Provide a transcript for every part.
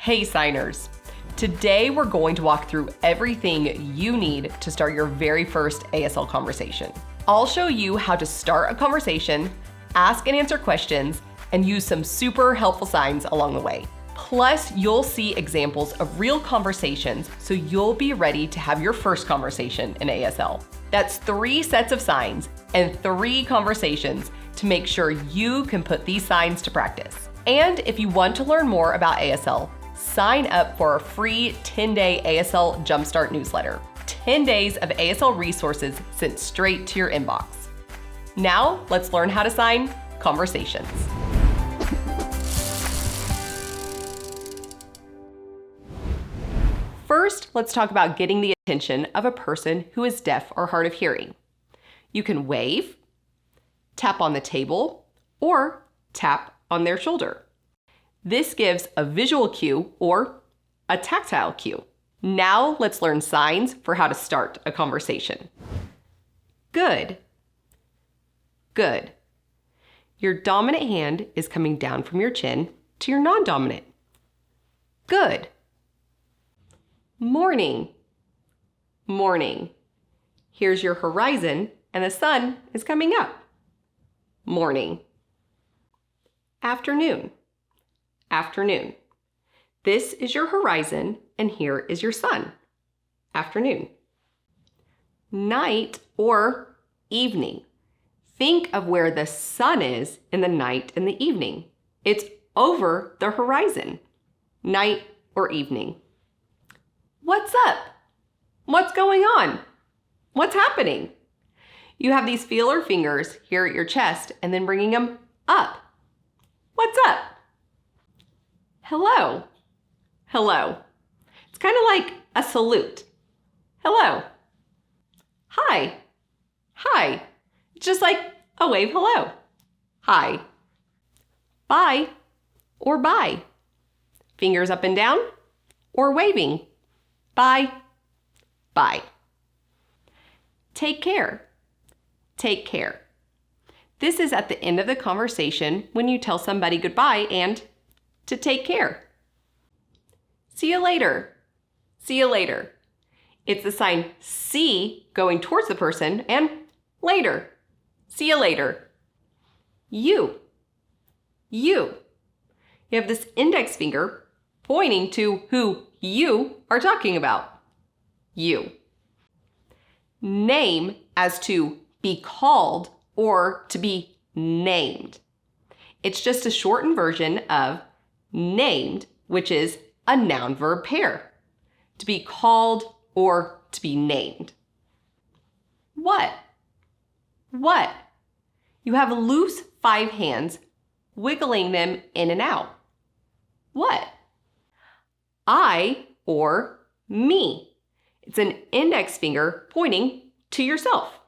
Hey signers! Today we're going to walk through everything you need to start your very first ASL conversation. I'll show you how to start a conversation, ask and answer questions, and use some super helpful signs along the way. Plus, you'll see examples of real conversations so you'll be ready to have your first conversation in ASL. That's 3 sets of signs and 3 conversations to make sure you can put these signs to practice. And if you want to learn more about ASL, sign up for our free 10-day ASL Jumpstart newsletter. 10 days of ASL resources sent straight to your inbox. Now, let's learn how to sign conversations. First, let's talk about getting the attention of a person who is deaf or hard of hearing. You can wave, tap on the table, or tap on their shoulder. This gives a visual cue or a tactile cue. Now let's learn signs for how to start a conversation. Good. Good. Your dominant hand is coming down from your chin to your non-dominant. Good. Morning. Morning. Here's your horizon and the sun is coming up. Morning. Afternoon. Afternoon. This is your horizon and here is your sun. Afternoon. Night or evening. Think of where the sun is in the night and the evening. It's over the horizon. Night or evening. What's up? What's going on? What's happening? You have these feeler fingers here at your chest and then bringing them up. What's up? Hello. Hello. It's kind of like a salute. Hello. Hi. Hi. It's just like a wave hello. Hi. Bye or bye. Fingers up and down or waving. Bye. Bye. Take care. Take care. This is at the end of the conversation when you tell somebody goodbye and to take care. See you later. See you later. It's the sign see going towards the person and later. See you later. You. You. You have this index finger pointing to who you are talking about. You. Name as to be called or to be named. It's just a shortened version of named, which is a noun-verb pair. To be called or to be named. What? What? You have loose 5 hands, wiggling them in and out. What? I or me. It's an index finger pointing to yourself.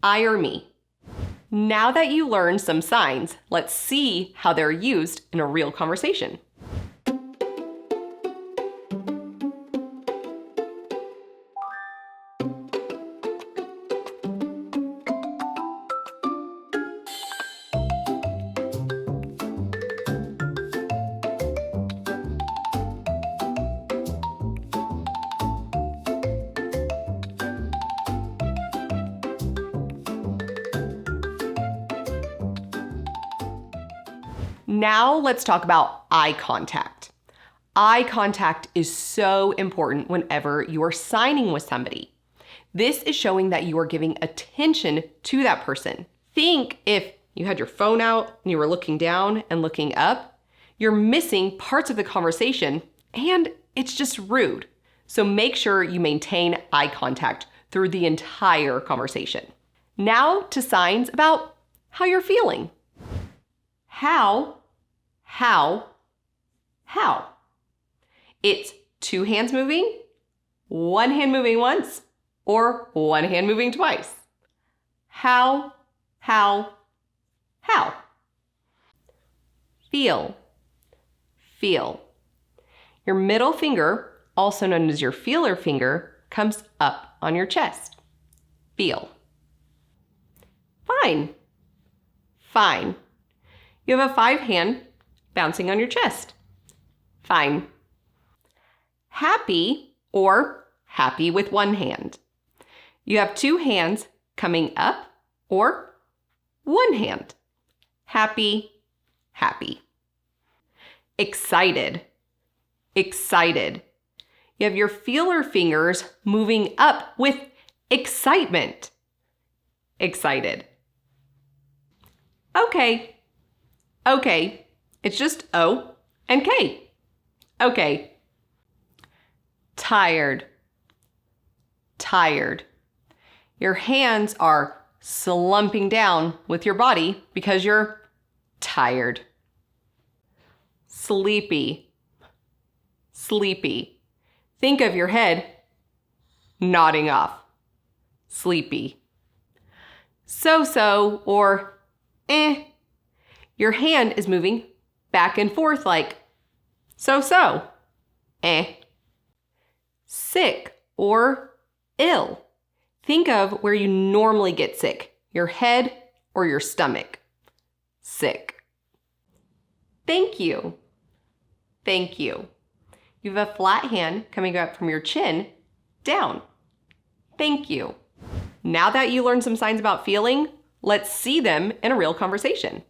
I or me. Now that you learned some signs, let's see how they're used in a real conversation. Now let's talk about eye contact. Eye contact is so important whenever you are signing with somebody. This is showing that you are giving attention to that person. Think if you had your phone out and you were looking down and looking up, you're missing parts of the conversation and it's just rude. So make sure you maintain eye contact through the entire conversation. Now to signs about how you're feeling. How. It's 2 hands moving, 1 hand moving once, or 1 hand moving twice. How. Feel. Your middle finger, also known as your feeler finger, comes up on your chest. Feel. Fine. You have a 5 hand bouncing on your chest. Fine. happy or happy with one hand. You have two hands coming up or one hand. Happy, happy. Excited, excited. You have your feeler fingers moving up with excitement. Excited. Okay. Okay. It's just O and K. Okay. Tired. Tired. Your hands are slumping down with your body because you're tired. Sleepy. Sleepy. Think of your head nodding off. Sleepy. So-so or eh. Your hand is moving back and forth like so-so. Eh. Sick or ill. Think of where you normally get sick, your head or your stomach. Sick. Thank you. Thank you. You have a flat hand coming up from your chin down. Thank you. Now that you learned some signs about feeling, let's see them in a real conversation.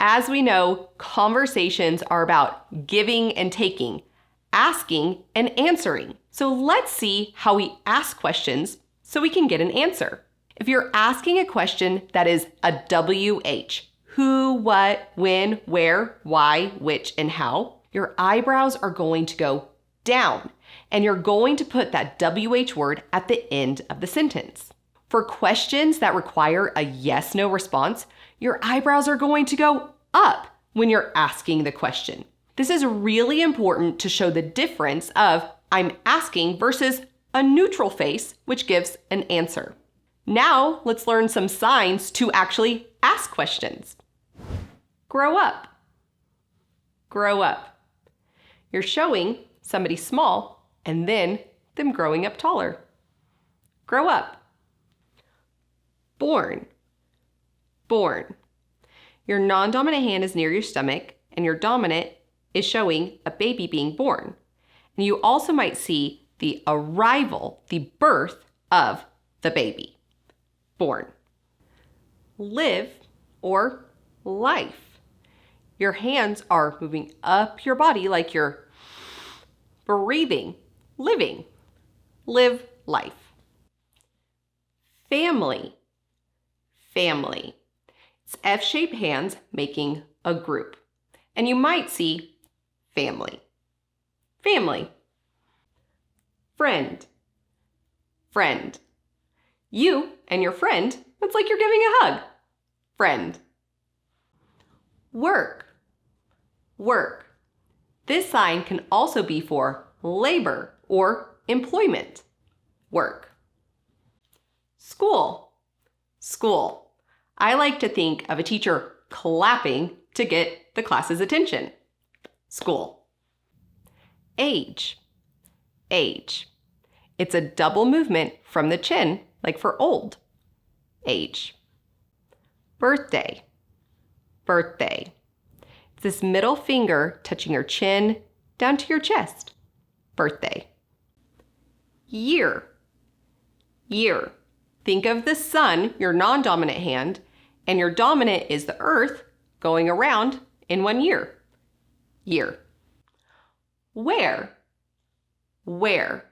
As we know, conversations are about giving and taking, asking and answering. So let's see how we ask questions so we can get an answer. If you're asking a question that is a WH, who, what, when, where, why, which, and how, your eyebrows are going to go down, and you're going to put that WH word at the end of the sentence. For questions that require a yes/no response, your eyebrows are going to go up when you're asking the question. This is really important to show the difference of I'm asking versus a neutral face, which gives an answer. Now, let's learn some signs to actually ask questions. Grow up. Grow up. You're showing somebody small and then them growing up taller. Grow up. Born. Born. Your non-dominant hand is near your stomach, and your dominant is showing a baby being born. And you also might see the arrival, the birth of the baby. Born. Live or life. Your hands are moving up your body like you're breathing, living. Live life. Family. Family. It's F-shaped hands making a group. And you might see family. Family. Friend. Friend. You and your friend, it's like you're giving a hug. Friend. Work. Work. This sign can also be for labor or employment. Work. School. School. I like to think of a teacher clapping to get the class's attention. School. Age. Age. It's a double movement from the chin, like for old. Age. Birthday. Birthday. It's this middle finger touching your chin down to your chest. Birthday. Year. Year. Think of the sun, your non-dominant hand, and your dominant is the earth going around in 1 year. Year. Where? Where?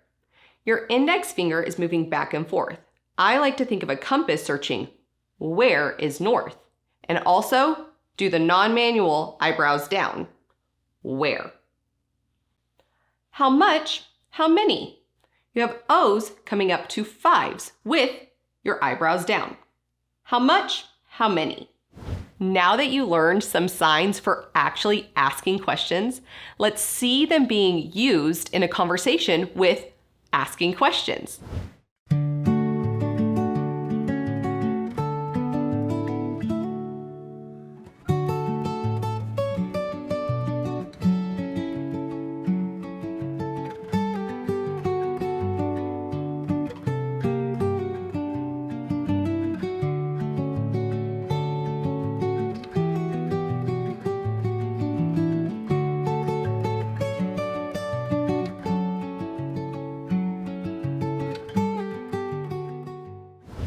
Your index finger is moving back and forth. I like to think of a compass searching where is north, and also do the non-manual eyebrows down. Where? How much? How many? You have O's coming up to 5s with your eyebrows down. How much? How many? Now that you learned some signs for actually asking questions, let's see them being used in a conversation with asking questions.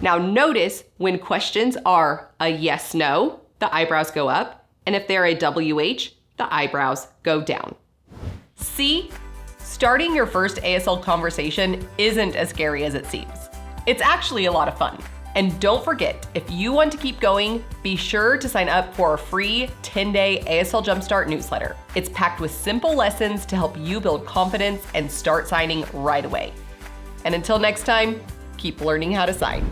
Now notice when questions are a yes, no, the eyebrows go up, and if they're a WH, the eyebrows go down. See? Starting your first ASL conversation isn't as scary as it seems. It's actually a lot of fun. And don't forget, if you want to keep going, be sure to sign up for our free 10-day ASL Jumpstart newsletter. It's packed with simple lessons to help you build confidence and start signing right away. And until next time, keep learning how to sign.